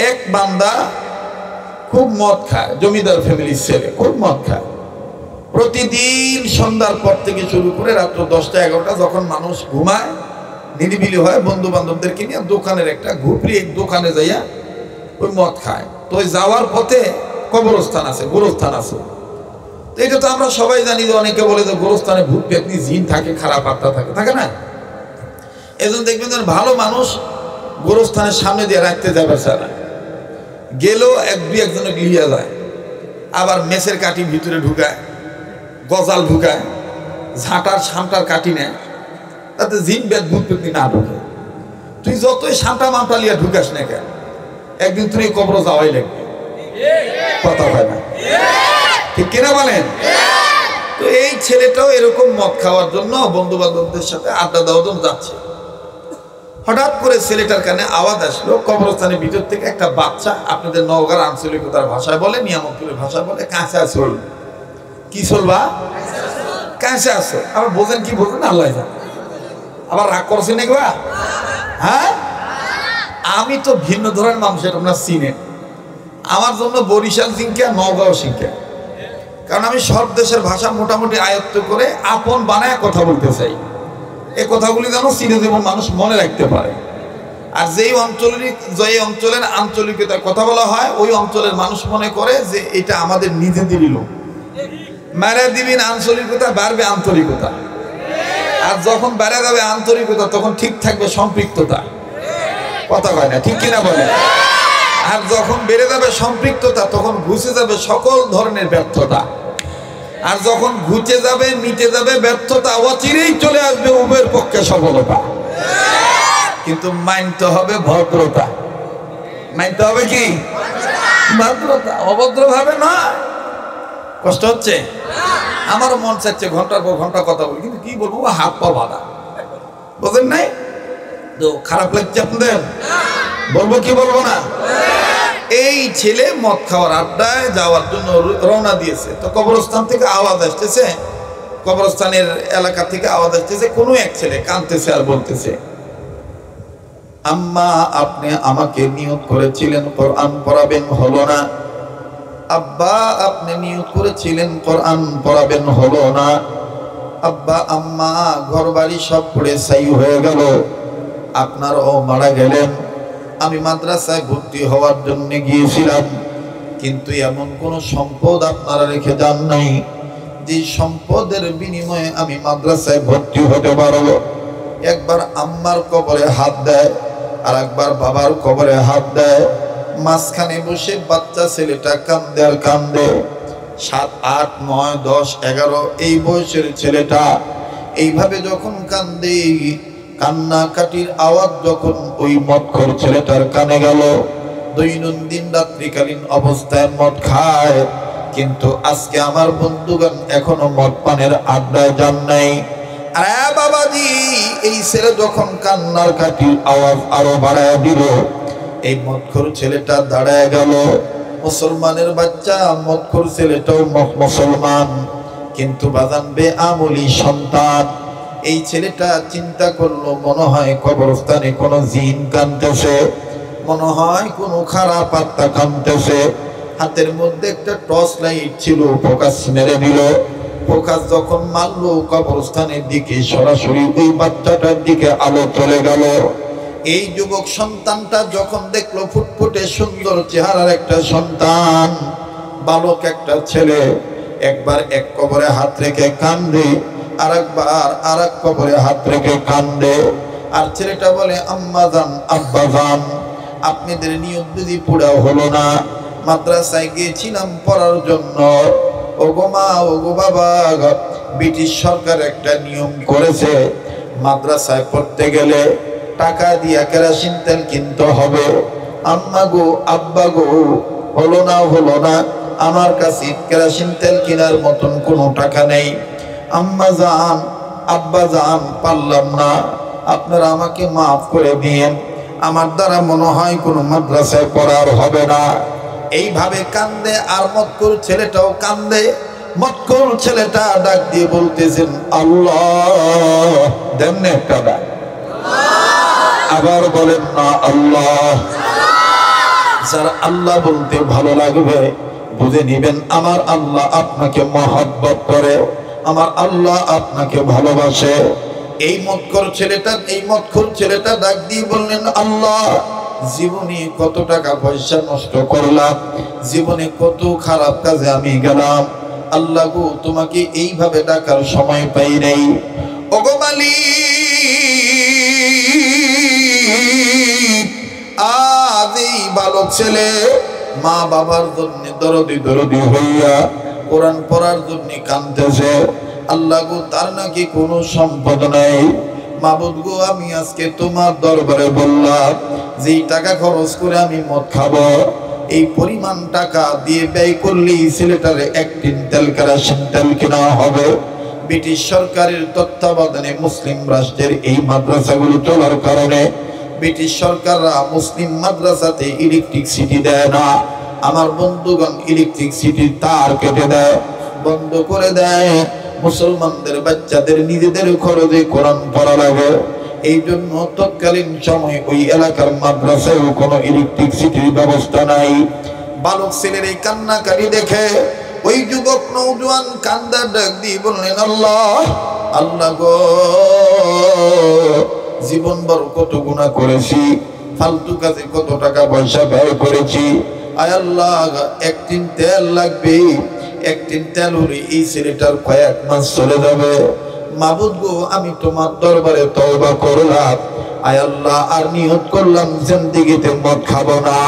এক বান্দা খুব মদ খায়, জমিদার ফ্যামিলির ছেলে, খুব মদ খায়। প্রতিদিন সন্ধ্যার পর থেকে শুরু করে রাত্র 10টা-11টা যখন মানুষ ঘুমায়, নিরিবিলি হয়, বন্ধু বান্ধবদেরকে নিয়ে দোকানের একটা ঘুপড়ি, এক দোকানে যাইয়া ওই মদ খায়। তো ওই যাওয়ার পথে কবরস্থান আছে, গোরস্থান আছে। তো এটা তো আমরা সবাই জানি যে অনেকে বলে যে গোরস্থানে ভূত পেতনি জিন থাকে, খারাপ আত্মা থাকে, থাকে না? এজন্য দেখবেন যেন ভালো মানুষ গোরস্থানের সামনে দিয়ে রাখতে যাবে সারা গেলেও 1-2 লিয়া যায়। আবার মেসের কাঠি ভিতরে ঢুকায়, গজাল ঢুকায়, ঝাঁটার সামটার কাঠি নেয়, তাতে জিন বেদ ভূত পেতনি না ঢুকে। তুই যতই সামটা মামটা লিয়া ঢুকাস না কেন, একদিন তুই কবর যাওয়াই লাগবে। কথা হয় না? ঠিক কিনা বলেন? তো এই ছেলেটাও এরকম মদ খাওয়ার জন্য বন্ধু বান্ধবদের সাথে আড্ডা দেওয়ার জন্য যাচ্ছে। হঠাৎ করে ছেলেটার কানে আওয়াজ আসলো, কবরস্থানের ভিতর থেকে একটা বাচ্চা, আপনাদের নওগাঁর আঞ্চলিকতার ভাষায় বলে, নিয়ামতপুরের ভাষায় বলে কাঁচা আসল। কি চলবা? কাঁচা আসল। আবার বোঝেন কি বোঝেন আল্লাহ জানে। আবার রাগ করছেন এগুলা? হ্যাঁ, আমি তো ভিন্ন ধরনের মানুষের আপনার চিনেন। আমার জন্য বরিশাল শিক্ষা, নওগাঁও শিক্ষা, কারণ আমি সব দেশের ভাষা মোটামুটি আয়ত্ত করে আপন বানায় কথা বলতে চাই। এই কথাগুলি যেন চিরজীবন মানুষ মনে রাখতে পারে। আর যেই অঞ্চলের আঞ্চলিকতার কথা বলা হয়, ওই অঞ্চলের মানুষ মনে করে যে এটা আমাদের নিজেদেরই লোক। মেরে দিবিন আঞ্চলিকতা, বাড়বে আন্তরিকতা। আর যখন বেড়ে যাবে আন্তরিকতা, তখন ঠিক থাকবে সম্পৃক্ততা। কথা কয় না? ঠিক কিনা বলে? আর যখন বেড়ে যাবে সম্পৃক্ততা, তখন ঘুষে যাবে সকল ধরনের ব্যর্থতা। আর যখন ঘুচে যাবে, মিটে যাবে ব্যর্থতা, অচিরেই চলে আসবে উভয়ের পক্ষে সফলতা। কিন্তু মানতে হবে ভদ্রতা। মানতে হবে কি? ভদ্রতা। অভদ্র ভাবে না। কষ্ট হচ্ছে? আমারও মন চাচ্ছে ঘন্টার পর ঘন্টা কথা বলি, কিন্তু কি বলবো, হাত পা বাঁধা। বোঝেন নাই তো? খারাপ লাগছে আপনাদের? বলবো কি বলবো না? এই ছেলে মদ খাওয়ার আড্ডায় যাওয়ার জন্য রওনা দিয়েছে। তো কবরস্থান থেকে আওয়াজ আসতেছে, কবরস্থানের এলাকা থেকে আওয়াজ আসতেছে, কোনো এক ছেলে কাঁদতেছে আর বলতেছে, আম্মা আপনি আমাকে নিয়ত করেছিলেন কোরআন পড়াবেন, হলো না। আব্বা আপনি নিয়ত করেছিলেন কোরআন পড়াবেন, হলো না। আব্বা আম্মা ঘর বাড়ি সব পড়ে ছাই হয়ে গেল, আপনারাও মারা গেলেন। আমি মাদ্রাসায় ভর্তি হওয়ার জন্য গিয়েছিলাম, কিন্তু এমন কোন সম্পদ আপনারা রেখে যান নাই যে সম্পদের বিনিময়ে আমি মাদ্রাসায় ভর্তি হতে পারবো। একবার আম্মার কবরে হাত দেয়, আর একবার বাবার কবরে হাত দেয়। মাঝখানে বসে বাচ্চা ছেলেটা কান্দে আর কান্দে। 7, 8, 9, 10, 11 এই বয়সের ছেলেটা এইভাবে যখন কান্দে, কান্নাকাটির আওয়াজ যখন ওই মদখোর ছেলেটার কানে গেল, দৈনন্দিন রাত্রিকালীন অবস্থায় মদ খায়, কিন্তু আজকে আমার বন্ধুগণ এখনো মদ পানের আড্ডায় যান নাই। আরে বাবাজি, এই ছেলে যখন কান্নার কাটির আওয়াজ আরো বাড়ায় দিল, এই মদখোর ছেলেটা দাঁড়ায় গেল। মুসলমানের বাচ্চা, মদখোর ছেলেটাও মুসলমান, কিন্তু বাজান বেআমলি সন্তান। এই ছেলেটা চিন্তা করলো, মনে হয় কবরস্থানে কোনো জিন কাঁদতেছে, মনে হয় কোনো খারাপ আত্মা কাঁদতেছে। হাতের মধ্যে একটা টর্চ লাইট ছিল, ফোকাস মেরে দিল। ফোকাস যখন মারলো কবরস্থানের দিকে, সরাসরি ওই বাচ্চাটার দিকে আলো চলে গেল। এই যুবক সন্তানটা যখন দেখলো ফুটফুটে সুন্দর চেহারার একটা সন্তান, বালক একটা ছেলে, একবার এক কবরে হাত রেখে কান্দে, আরেকবার আরেক কবরে হাত রেখে কান্দে। আর ছেলেটা বলে, আম্মা জান, আব্বা জান, আপনাদের নিয়ত যদি পুরা হলো না। মাদ্রাসায় গিয়েছিলাম পড়ার জন্য, ওগো মা ওগো বাবা, ব্রিটিশ সরকার একটা নিয়ম করেছে, মাদ্রাসায় পড়তে গেলে টাকা দিয়া কেরোসিন তেল কিনতে হবে। আম্মা গো আব্বা গো, হলো না, আমার কাছে কেরোসিন তেল কেনার মতন কোনো টাকা নেই। আম্মা জান আব্বা জান, পারলাম না, আপনারা আমাকে মাফ করে দিয়েন, আমার দ্বারা মনে হয় কোনো মাদ্রাসায় পড়ার হবে না। এইভাবে কান্দে, আর মক্কুর ছেলেটাও কান্দে। মক্কুর ছেলেটা ডাক দিয়ে বলতেছেন, আল্লাহ দেন না একটা ডাক, আবার বলেন না আল্লাহ। যারা আল্লাহ বলতে ভালো লাগবে বুঝে নিবেন আমার আল্লাহ আপনাকে মহব্বত করে, আমার আল্লাহ আপনাকে ভালোবাসে। এই মক্কুর ছেলেটা ডাক দিয়ে বললেন, আল্লাহ জীবনে কত টাকা পয়সা নষ্ট করলাম, জীবনে কত খারাপ কাজে আমি গেলাম, আল্লাহ গো তোমাকে এইভাবে ডাকার সময় পাই নাই। ওগো মালিক, আজ এই বালক ছেলে মা বাবার জন্য দরদি হইয়া কোরআন পড়ার জন্য কাঁদতেছে। আল্লাহ গো তার নাকি কোনো সম্পদ নাই। মাবুদ গো আমি আজকে তোমার দরবারে বললাম, যেই টাকা খরচ করে আমি মদ খাবো, এই পরিমাণ টাকা দিয়ে ব্যয় করলেই ছেলেটারে এক টিন তেল কেরোসিন তেল কেনা হবে। ব্রিটিশ সরকারের তত্ত্বাবধানে মুসলিম রাষ্ট্রের এই মাদ্রাসাগুলো চলার কারণে ব্রিটিশ সরকাররা মুসলিম মাদ্রাসাতে ইলেকট্রিসিটি দেয় না। আমার বন্ধুগণ ইলেকট্রিসিটির তার কেটে দেয়, বন্ধ করে দেয়। মুসলমানদের বাচ্চাদের নিজেদের খরচে কোরআন পড়া লাগে। এই জন্য তৎকালীন সময় ওই এলাকার মাদ্রাসায় কোনো ইলেকট্রিসিটির ব্যবস্থা নাই। বালক ছেলের এই কান্নাকারি দেখে ওই যুবক নওজোয়ান কান্দার ডাক দিয়ে বললেন, আল্লাহ গো, জীবন বড় কত গুনাহ করেছি, ফালতু কাজে কত টাকা পয়সা ব্যয় করেছি, আয় আল্লাহ এক টিন তেল লাগবে, এক টিন তেল হলে এই ছেলেটার কয়েক মাস চলে যাবে। মাবুদ গো আমি তোমার দরবারে তওবা করলাম, আয় আল্লাহ আর নিয়ত করলাম জিন্দেগিতে মদ খাবো না,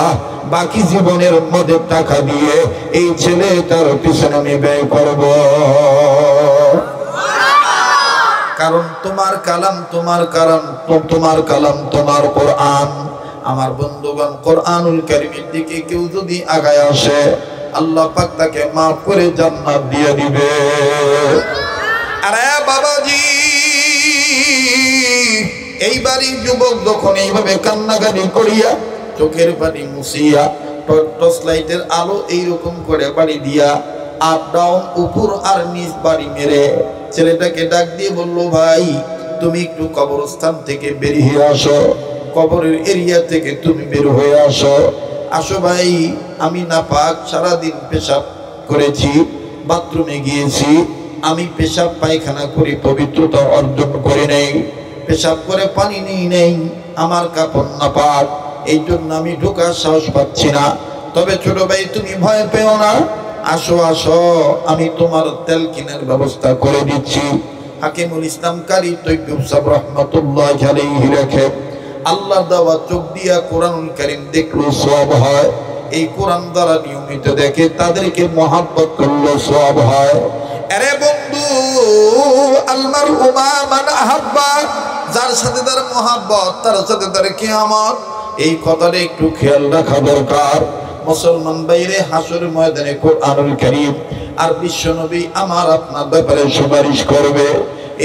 বাকি জীবনের মদের টাকা দিয়ে এই ছেলেটার পিছনে আমি ব্যয় করব। কারণ তোমার কালাম তোমার কোরআন। আমার বন্ধুগণ, কোরআনুল কারীমের দিকে কেউ যদি আগায় আসে আল্লাহ পাক তাকে মাফ করে জান্নাত দিয়ে দিবে। আরে বাবাজি, এইবারই যুবক যখন এইভাবে কান্নাকাটি করিয়া চোখের পানি মুছিয়া টর্চ লাইটের আলো এইরকম করে বাড়ি দিয়া আপ ডাউন উপর আর নিচ বাড়ি মেরে ছেলেটাকে ডাক দিয়ে বলল, ভাই তুমি একটু কবরস্থান থেকে বেরিয়ে আসো, কবরের এরিয়া থেকে তুমি বের হয়ে আসো। আসো ভাই, আমি নাপাক, সারাদিন পেশাব করেছি, বাথরুমে গিয়েছি, আমি পেশাব পায়খানা করি পবিত্রতা অর্জন করে নেই, পেশাব করে পানি নেই, আমার কাপড় নাপাক, এই জন্য আমি ঢোকার সাহস পাচ্ছি না। তবে ছোট ভাই তুমি ভয় পেও না, আসো আমি তোমার তেল কেনার ব্যবস্থা করে দিচ্ছি। হাকিমুল ইসলাম কারি তৈয়ব সাহেব রাহমাতুল্লাহ আলাইহি লেখে, আল্লাহ দেওয়া চোখ দিয়া কোরআনুল কারীম দেখলো সওয়াব হয়, এই কোরআন দ্বারা নিয়মিত দেখে তাদেরকে মহব্বত করলে সওয়াব হয়। আরে বন্ধু, আলমারউ মা মান আহাব্বা, যার সাথে তার মহব্বত তার সাথে তার কিয়ামত। এই কথাটা একটু খেয়াল রাখা দরকার। মুসলমান বাইরে হাসরের ময়দানে কোরআনুল কারীম আর বিশ্বনবী আমার আপনার ব্যাপারে সুপারিশ করবে।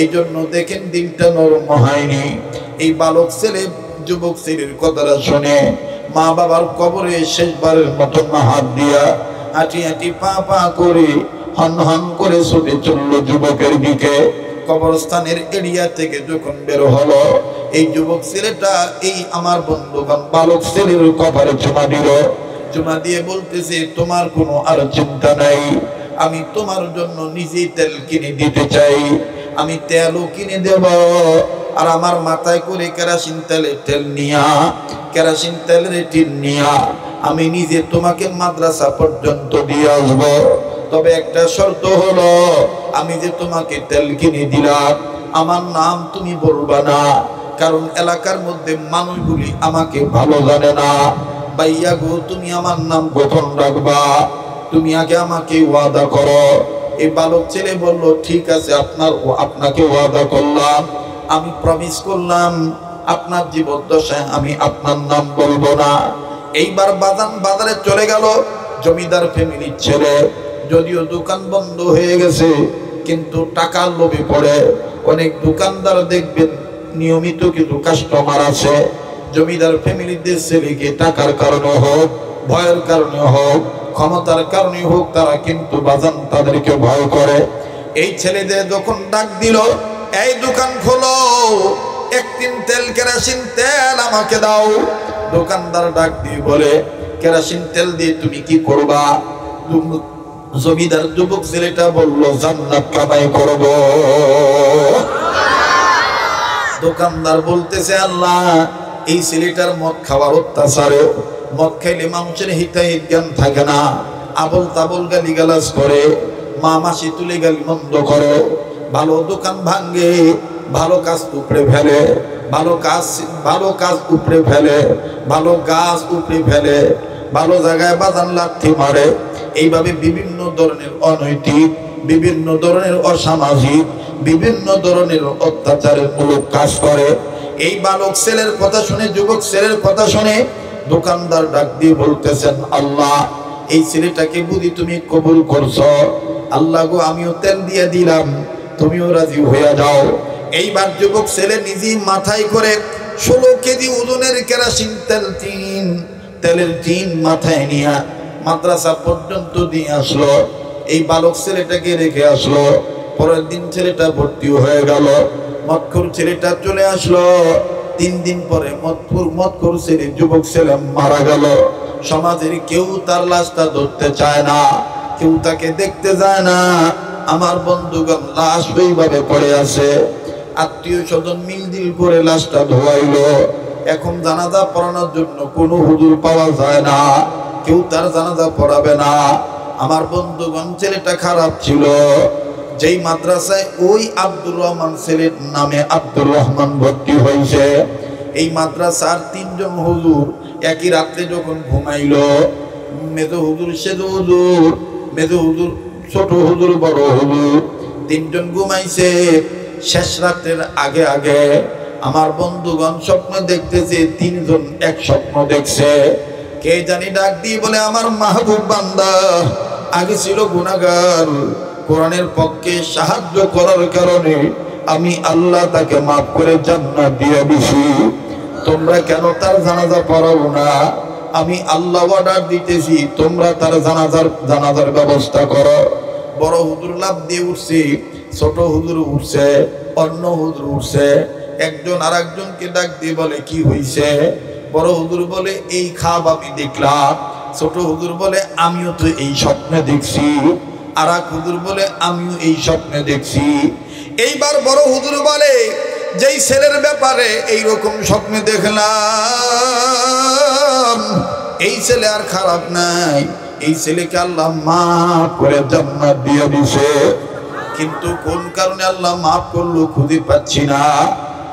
এই জন্য দেখেন দিলটা নরম হয়নি। এই বালক ছেলে যুবক ছেলের কথাটা শুনে মা বাবার কবরে শেষবারের মতন হাত দিয়া হাঁটি পা করে হন করে ছুটে চলল যুবকের দিকে। কবরস্থানের এরিয়া থেকে যখন বের হলো, এই যুবক ছেলেটা এই আমার বন্ধুবান বালক ছেলের কবরে চুমা দিয়ে বলতেছে, তোমার কোনো আর চিন্তা নাই, আমি তোমার জন্য নিজেই তেল কিনে দিতে চাই, আমি তেলও কিনে দেব, আর আমার মাথায় করে কেরোসিন তেলের টিন নিয়া আমি নিজে তোমাকে মাদ্রাসা পর্যন্ত দিয়ে আসবো। তবে একটা শর্ত হলো, আমি যে তোমাকে তেল কিনে দিলাম আমার নাম তুমি বলবা না, কারণ এলাকার মধ্যে মানুষগুলি আমাকে ভালো জানে না। ভাইয়া গো, তুমি আমার নাম গোপন রাখবা, তুমি আগে আমাকে ওয়াদা করো, এই বালক ছেলে বলল, ঠিক আছে, আপনাকে ওয়াদা করলাম, আমি প্রমিস করলাম আপনার জীবদ্দশায় আমি আপনার নাম বলবো না। এইবার বাজারে চলে গেল জমিদার ফ্যামিলির ছেলে। যদিও দোকান বন্ধ হয়ে গেছে, কিন্তু টাকার লোভে পড়ে অনেক দোকানদার দেখবেন নিয়মিত কিছু কাস্টমার আছে। জমিদার ফ্যামিলিদের ছেলেকে টাকার কারণে হোক, ভয়ের কারণে হোক, ক্ষমতার কারণে হোক, তারা কিন্তু বাজান তাদেরকে ভয় করে। এই ছেলেদের যখন ডাক দিল, এই দোকান খোলো, 1 টিন তেল, কেরোসিন তেল আমাকে দাও। দোকানদার ডাক দিয়ে বলে, কেরোসিন তেল দিয়ে তুমি কি করবা? জমিদার যুবক ছেলেটা বলল, জান্নাত কামাই করব। দোকানদার বলতেছে, আল্লাহ, এই ছেলেটার মদ খাওয়ার অত্যাচারে, মদ খাইলে মানুষের হিতাহিত জ্ঞান থাকে না, আবল তাবল গালিগালাজ করে, মা মাসি তুলে গালি মন্দ করে, ভালো দোকান ভাঙ্গে, ভালো কাজ উপড়ে ফেলে, ভালো কাজ উপড়ে ফেলে, ভালো গাছ উপড়ে ফেলে, ভালো জায়গায় বাজান লাথি মারে। এইভাবে বিভিন্ন ধরনের অনৈতিক, বিভিন্ন ধরনের অসামাজিক, বিভিন্ন ধরনের অত্যাচারের মূলক কাজ করে। এই বালক ছেলের কথা শুনে, যুবক ছেলের কথা শুনে দোকানদার ডাক দিয়ে বলতেছেন, আল্লাহ, এই ছেলেটাকে বুঝি তুমি কবুল করছো, আল্লাহ গো, আমিও তেল দিয়ে দিলাম, তুমিও রাজি হয়ে যাও। এইবার যুবক ছেলে নিজেই মাথায় করে 16 কেজি ওজনের কেরোসিন তেলের টিন মাথায় নিয়ে মাদ্রাসা পর্যন্ত দিয়ে আসলো। এই বালক ছেলেটাকে রেখে আসলো। পরের দিন ছেলেটা ভর্তি হয়ে গেল। মদখোর ছেলেটা চলে আসলো। 3 দিন পরে মদখোর ছেলে, যুবক ছেলে মারা গেল। সমাজের কেউ তার লাশটা ধরতে চায় না, কেউ তাকে দেখতে যায় না। আমার বন্ধুগণ, লাশ ওইভাবে পড়ে আছে। আত্মীয় স্বজন মিলদিল করে লাশটা ধোয়াইলো। এখন জানাজা পড়ানোর জন্য কোনো হুজুর পাওয়া যায় না, কেউ তার জানাজা পড়াবে না। আমার বন্ধুগণ, ছেলেটা খারাপ ছিল। যেই মাদ্রাসায় ওই আব্দুর রহমান ছেলের নামে আব্দুর রহমান ভর্তি হয়েছে, এই মাদ্রাসার 3 জন হুজুর একই রাত্রে যখন ঘুমাইলো, মেজো হুজুর, সেজো হুজুর, মেজো হুজুর, ছোট হুজুর, বড় হুজুর, 3 জন ঘুমাইছে। শেষ রাতের আগে আগে আমার বন্ধুগণ স্বপ্ন দেখতেছে, 3 জন এক স্বপ্ন দেখছে। কে জানি ডাক দিয়ে বলে, আমার মাহবুব বান্দা আগে ছিল গুনাহগার, কোরআনের পক্ষে সাহায্য করার কারণে আমি আল্লাহ তাকে মাফ করে জান্নাত দিয়ে দিছি। তোমরা কেন তার জানাজা পড়াও না? আমি আল্লাহ অর্ডার দিতেছি, তোমরা তার জানাজার ব্যবস্থা করো। বড় হুজুর লাভ দিয়ে উঠছে, ছোট হুজুর উঠছে, অন্য হুজুর উঠছে। একজন আর একজনকে ডাক দিয়ে বলে, কি হইছে? বড় হুজুর বলে, এই খাব আমি দেখলাম। ছোট হুজুর বলে, আমিও তো এই স্বপ্নে দেখছি। আর এক হুজুর বলে, আমিও এই স্বপ্নে দেখছি। এইবার বড় হুজুর বলে, যেই ছেলের ব্যাপারে এইরকম স্বপ্নে দেখলাম, এই ছেলে আর খারাপ নাই, এই ছেলেকে আল্লাহ মাফ করে জান্নাত দিয়ে দিছে। কিন্তু কোন কারণে আল্লাহ মাফ করলো খুঁজে পাচ্ছি না।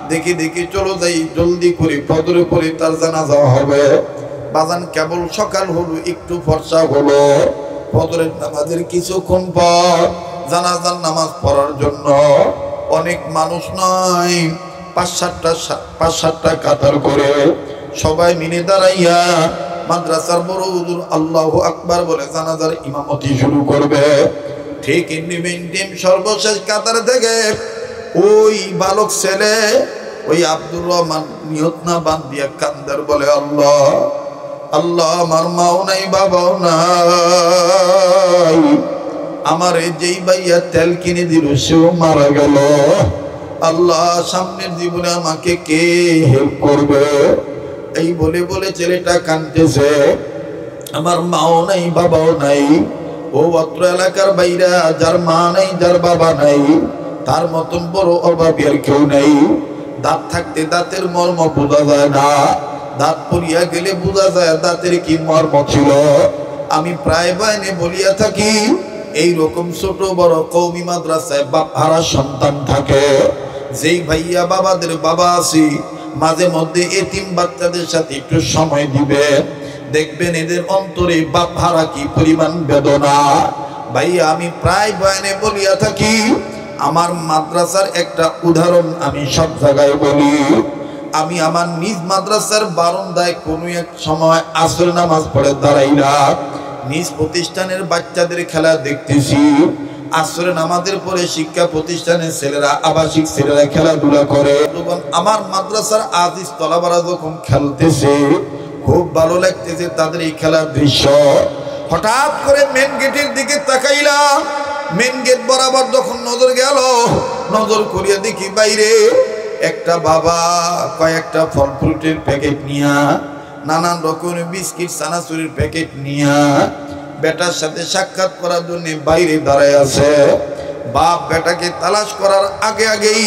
দেখি চলো যাই, জলদি করে ফজরে পরে তার জানাজা হবে। বাজান কেবল সকাল হলো, একটু ফর্সা হলো। ফজরের নামাজের কিছুক্ষণ পর জানাজার নামাজ পড়ার জন্য অনেক মানুষ নয়, 5-7টা কাতার করে সবাই মিলে দাঁড়াইয়া মাদ্রাসার বড় হুজুর আল্লাহু আকবার বলে জানাজার ইমামতি শুরু করবে। ঠিক ইন্ডিমেন্টিম সর্বশেষ কাতার থেকে ওই বালক ছেলে, ওই আব্দুর রহমান নিয়ত না বান্ধিয়া কান্দার বলে, আল্লাহ, আল্লাহ, আমার মাও নাই, বাবাও নাই, আমার যেই ভাইয়া তেল কিনে দিল সেও মারা গেল। আল্লাহ, সামনের জীবনে আমাকে কে হেল্প করবে? এই বলে বলে ছেলেটা কাঁদতেছে। আমার মাও নাই, বাবাও নাই। ও অত্র এলাকার বাইরা, যার মা নাই, যার বাবা নাই, তার মতন বড় অভাবী আর কেউ নাই। দাঁত থাকতে দাঁতের মর্ম বোঝা যায় না, দাঁত পড়িয়া গেলে বোঝা যায় দাঁতের কি মর্ম ছিল। আমি প্রায় বাইনে বলিয়া থাকি, এই রকম ছোট বড় কওমি মাদ্রাসায় বাপ হারা সন্তান থাকে। যেই ভাইয়া বাবাদের বাবা আছি, মাঝে মধ্যে এতিম বাচ্চাদের সাথে একটু সময় দিবে, দেখবেন এদের অন্তরে বাপ হারা কি পরিমাণ বেদনা। ভাইয়া আমি প্রায় বয়ানে বলিয়া থাকি, আমার মাদ্রাসার একটা উদাহরণ আমি সব জায়গায় বলি। আমি আমার নিজ মাদ্রাসার বারান্দায় কোনো এক সময় আসর নামাজ পড়ে দাঁড়াইলাম, নিজ প্রতিষ্ঠানের বাচ্চাদের খেলা দেখতেছি। আসরে নামাজের পরে শিক্ষা প্রতিষ্ঠানের ছেলেরা, আবাসিক ছেলেরা খেলাধুলা করে, তখন আমার মাদ্রাসার আজিজ তলাবারা যখন খেলতেছে খুব ভালো লাগতেছে তাদের এই খেলার দৃশ্য। হঠাৎ করে মেন গেটের দিকে তাকাইলাম, মেন গেট বরাবর যখন নজর গেল, নজর করিয়া দেখি বাইরে একটা বাবা কয়েকটা ফল ফ্রুটের প্যাকেট নিয়া, নানান রকমের বিস্কিট চানাচুরের প্যাকেট নিয়া বেটার সাথে সাক্ষাৎ করার জন্য বাইরে দাঁড়ায় আছে। বাপ বেটাকে তালাশ করার আগে আগেই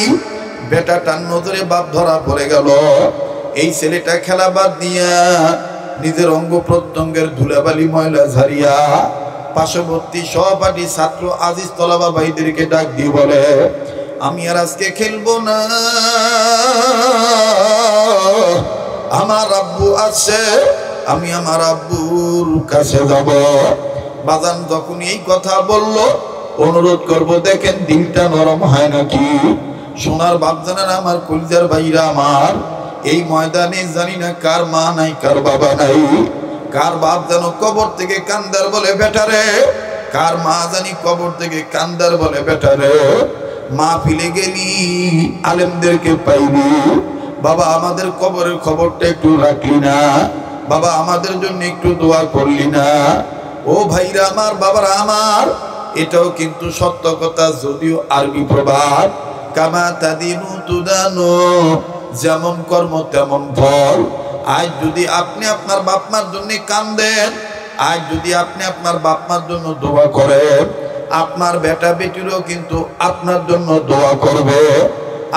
বেটাটার নজরে বাপ ধরা পড়ে গেল। এই ছেলেটা খেলা বাদ দিয়া নিজের অঙ্গ প্রত্যঙ্গের ধুলাবালি ময়লা ঝাড়িয়া পার্শ্ববর্তী সহপাঠী ছাত্র আজিজ তলাবা ভাইদেরকে ডাক দিয়ে বলে, আমি আর আজকে খেলবো না, আমার আব্বু আছে, আমি আমার আব্বুর কাছে যাব। বাজান যখন এই কথা বলল, অনুরোধ করব দেখেন দিলটা নরম হয় নাকি। সোনার বাপজানার আমার কলিজার ভাইরা আমার, এই ময়দানে জানি না কার মা নাই, কার বাবা নাই, কার বাপ যেন কবর থেকে কান্দার বলে বেটারে, কার মা জানি কবর থেকে কান্দার বলে বেটারে। মা ফিলে গেলি আলেমদেরকে পাইলি, বাবা আমাদের কবরের খবরটা একটু রাখলি না, বাবা আমাদের জন্য একটু দোয়া করলি না। ও ভাইরা আমার, বাবারা আমার, এটাও কিন্তু সত্য কথা, যদিও আরবি প্রবাদ, কামা তাদিনু তুদানু, যেমন কর্ম তেমন ফল। আজ যদি আপনি আপনার বাপ মার জন্য কান্দেন, আজ যদি আপনি আপনার বাপ মার জন্য দোয়া করেন, আপনার বেটা বেটিরও কিন্তু আপনার জন্য দোয়া করবে,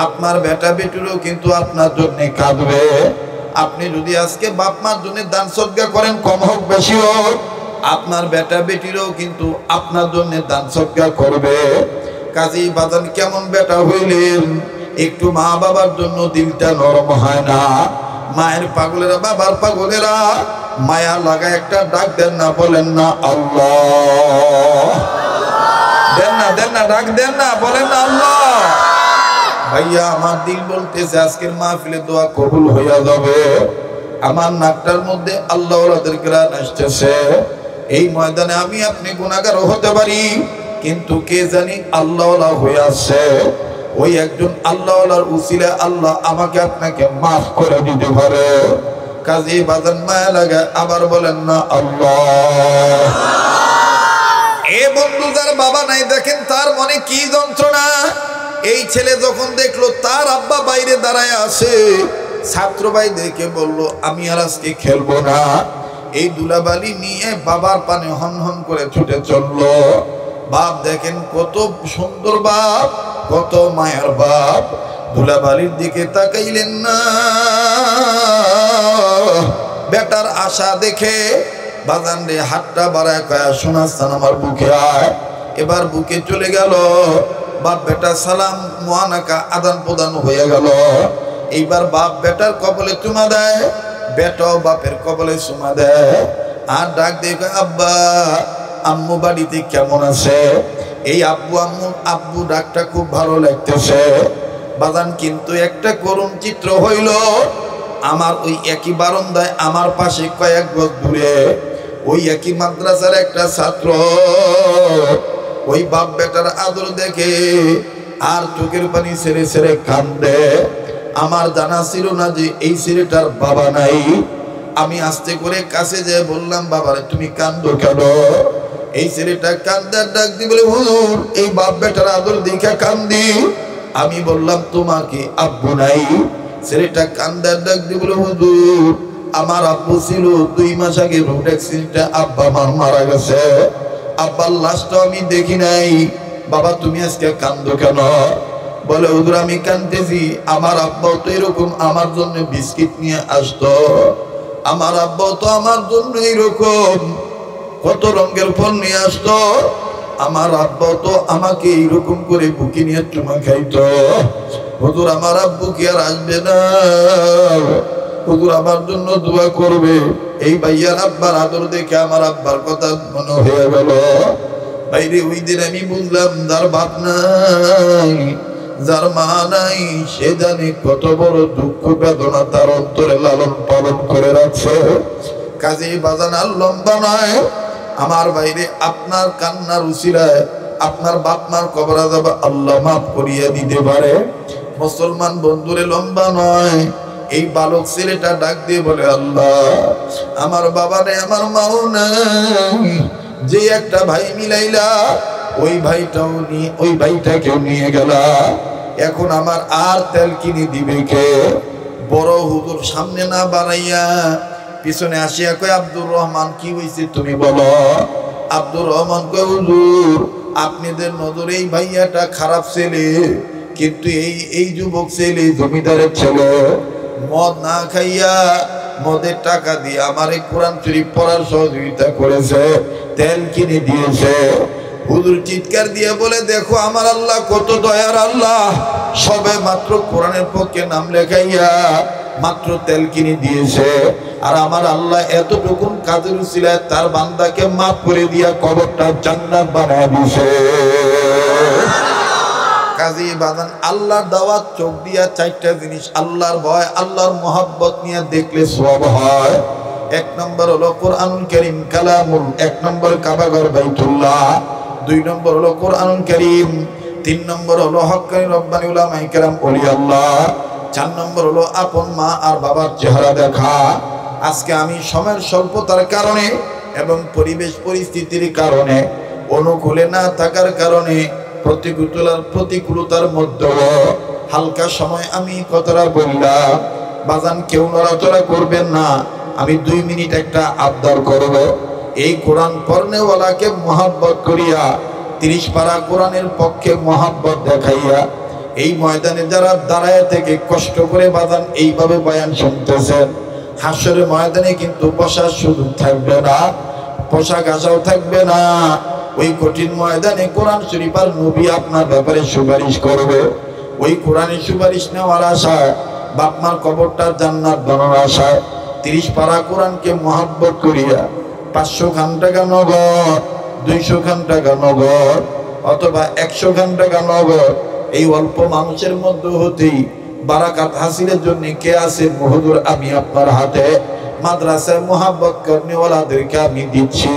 আপনার বেটা বেটিরও কিন্তু আপনার জন্য কাঁদবে। আপনি যদি আজকে বাপ মার জন্য দান সদকা করেন, কম হোক বেশি হোক, আপনার বেটা বেটিরও কিন্তু আপনার জন্য দান সদকা করবে। কাজী বাজান কেমন বেটা হইলেন, একটু মা বাবার জন্য দিলটা নরম হয় না? মায়ের পাগলেরা, বাবার পাগলেরা মায়া লাগা একটা ডাক দেন না, বলেন না আল্লাহ, দেন না, দেন না, ডাক দেন না, বলেন না আল্লাহ। ভাইয়া আমার দিল বলতেছে আজকের মাহফিলে দোয়া কবুল হইয়া যাবে। আমার নাকটার মধ্যে আল্লাহ ওয়ালাদের গ্রান আসতেছে। এই ময়দানে আমি আপনি গুনাহগার হতে পারি, কিন্তু কে জানি আল্লাহ ওয়ালা হয়ে আছে। ওই একজন আল্লাহ ওয়ালার উসিলা আল্লাহ আমাকে আপনাকে মাফ করে দিতে পারে। কাজী বাজান মায়া লাগে, আবার বলেন না আল্লাহ। এ বন্ধু যার বাবা নাই, দেখেন তার মনে কি যন্ত্রণা। এই ছেলে যখন দেখলো তার আব্বা বাইরে দাঁড়ায় আছে, ছাত্র ভাইদেরকে বলল আমি আর আজকে খেলবো না। এই দুলাবালি নিয়ে বাবার পানে হন হন করে ছুটে চললো। বাপ দেখেন কত সুন্দর বাপ, কত মায়ের বাপ, দুলাবালির দিকে তাকাইলেন না। বেটার আশা দেখে বাজান রে হাতটা বাড়ায় কয়া, শোনাচ্ছেন আমার বুকে আয়। এবার বুকে চলে গেল। বাপ বেটা সালাম মুআনাকা আদান প্রদান হয়ে গেল। এইবার বাপ বেটার কবলে চুমা দেয়, বেটাও বাপের কবলে চুমা দেয়, আর ডাক দিয়ে আব্বা আম্মু বাড়িতে কেমন আছে? এই আব্বু আম্মু আব্বু ডাকটা খুব ভালো লাগতেছে। বাজান কিন্তু একটা করুণ চিত্র হইল, আমার ওই একই বারান্দায় আমার পাশে কয়েক গজ দূরে ওই একই মাদ্রাসার একটা ছাত্র ওই বাপ বেটার আদর দেখে আর চোখের পানি ছেড়ে ছেড়ে কান্দে। আমার জানা ছিল না যে এই ছেলেটার বাবা নাই। আমি আস্তে করে কাছে যেয়ে বললাম, বাবারে তুমি কান্দো কেন? এই ছেলেটা কান্দার ডাক দি বলে, হুজুর এই বাপ বেটার আদর দেখে কান্দি। আমি বললাম তোমাকে আব্বু নাই? ছেলেটা কান্দার ডাক দি বলে, হুজুর আমার আব্বু ছিল 2 মাস আগে রোড অ্যাক্সিডেন্টে আব্বা আমার মারা গেছে, আব্বার লাশটা আমি দেখি নাই। বাবা তুমি আজকে কান্দো কেন? বলে হুজুর আমি কান্দতেছি, আমার আব্বাও তো এরকম আমার জন্য বিস্কিট নিয়ে আসতো, আমার আব্বাও তো আমার জন্য এরকম কত রঙের ফল নিয়ে আসতো, আমার আব্বাও তো আমাকে এইরকম করে বুকে নিয়ে চুমা খাইতো। হুজুর আমার আব্বু কি আর আসবে না? হুজুর আমার জন্য দোয়া করবে। এই ভাইয়ার আব্বার আদর দেখে আমার আব্বার কথা মনে হয়ে গেল। বাইরে ওই দিন আমি বুঝলাম যার বাপ নাই, যার মা নাই, সে জানে কত বড় দুঃখ বেদনা তার অন্তরে লালন পালন করে রাখছে। কাজেই বাজান আর লম্বা নয় আমার বাইরে, আপনার কান্নার উসিলায় আপনার বাপ মার কবর আযাব আল্লাহ মাফ করিয়ে দিতে পারে। মুসলমান বন্ধুরে লম্বা নয়, এই বালক ছেলেটা ডাক দিয়ে বলে, আল্লাহ আমার বাবা নেই, আমার মাও নেই, যে একটা ভাই মিলাইলা ওই ভাইটাকেও নিয়ে গেলা, এখন আমার আর তেল কিনে দিবে কে? বড় হুজুর সামনে না বাড়াইয়া পিছনে আসিয়া কয়, আব্দুর রহমান কি হয়েছে তুমি বলো। আব্দুর রহমান কয়, হুজুর আপনাদের নজরে এই ভাইয়াটা খারাপ ছেলে, কিন্তু এই যুবক ছেলে জমিদারের ছেলে, মদ না খাইয়া মদের টাকা দিয়ে আমার এই কোরআন শরীফ পড়ার সহযোগিতা করেছে, তেল কিনে দিয়েছে। হুজুর চিৎকার দিয়ে বলে, দেখো আমার আল্লাহ কত দয়ার আল্লাহ, সবে মাত্র কোরআনের পক্ষে নাম লেখাইয়া মাত্র তেল কিনে দিয়েছে, আর আমার আল্লাহ এতটুকু কাজের উসিলায় তার বান্দাকে মাফ করে দিয়া কবরটা জান্নাত বানায় দিয়েছে। কাজী বাদান আল্লাহর দাওয়াত চোখ দিয়া চারটা জিনিস, আল্লাহর ভয়, আল্লাহর মহব্বত নিয়ে দেখলে সওয়াব হয়। এক নম্বর হলো কোরআনুল কারীম কালামুল, এক নম্বর কাবাঘর বাইতুল্লাহ, দুই নম্বর হলো কোরআনুল কারীম, তিন নম্বর হলো হক্কানি রব্বানি উলামায়ে কেরাম ওলি আল্লাহ, চার নম্বর হলো আপন মা আর বাবার চেহারা দেখা। আজকে আমি সময়ের স্বল্পতার কারণে এবং পরিবেশ পরিস্থিতির কারণে, অনুকূলে না থাকার কারণে, প্রতিকূলতার মধ্যে হালকা সময় আমি কথাটা বললাম। বাজান কেউ নড়াচড়া করবেন না, আমি 2 মিনিট একটা আবদার করব। এই কোরআন পড়নেওয়ালাকে মহব্বত করিয়া 30 পারা কোরআনের পক্ষে মহব্বত দেখাইয়া এই ময়দানে যারা দাঁড়ায় থেকে কষ্ট করে বাজান এইভাবে বয়ান শুনতেছেন, হাসরের ময়দানে কিন্তু বসার সুযোগ থাকবে না, পোশাক আশাও থাকবে না। ওই কঠিন ময়দানে কোরআন শরীফ আর নবী আপনার ব্যাপারে সুপারিশ করবে। ওই কোরআনের সুপারিশ নেওয়ার আশায়, বাপমার কবরটা জান্নাত বানানোর আশায় 30 পারা কোরআনকে মহব্বত করিয়া 500 খান টাকা নগদ, 200 খান টাকা নগদ অথবা 100 খান টাকা নগদ, এই অল্প মানুষের মধ্যে হতেই বারাকাত হাসিলের জন্য কে আছে? হুজুর আমি আপনার হাতে মাদ্রাসায় মহব্বত করনেওয়ালাদেরকে আমি দিচ্ছি,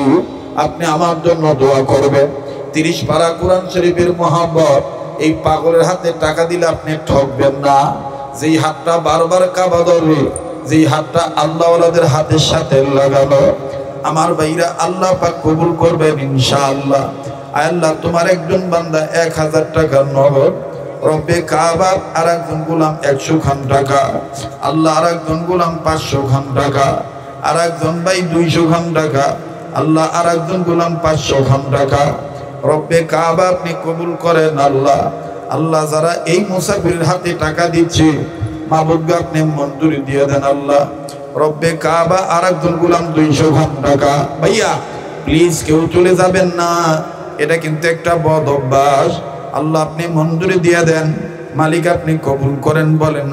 আপনি আমার জন্য দোয়া করবেন। 30 পারা কোরআন শরীফের মহব্বত, এই পাগলের হাতে টাকা দিলে আপনি ঠকবেন না। যেই হাতটা বারবার কাবা ধরবে, যেই হাতটা আল্লাহওয়ালাদের হাতের সাথে লাগানো, আমার ভাইরা আল্লাহ পাক কবুল করবেন ইনশাআল্লাহ। আল্লাহ তোমার একজন বান্দা 1000 টাকা নগদ, রব্বে কাবা আর একজন গোলাম 100 খান টাকা, আল্লাহ আর একজন গোলাম 500 খান টাকা, আর একজন ভাই 200 খান টাকা, আল্লাহ আর একজন গোলাম 500 খান টাকা, রব্বে কাবা আপনি কবুল করেন আল্লাহ। আল্লাহ যারা এই মুসাফিরের হাতে টাকা দিচ্ছে, মাবুদ আপনি মঞ্জুরি দিয়ে দেন আল্লাহ। রব্বে কাবা আর একজন গোলাম 200 খান টাকা। ভাইয়া প্লিজ কেউ চলে যাবেন না, এটা কিন্তু একটা বদ অভ্যাস। আল্লাহ আপনি মঞ্জুরি দিয়ে দেন, মালিক আপনি কবুল করেন, বলেন।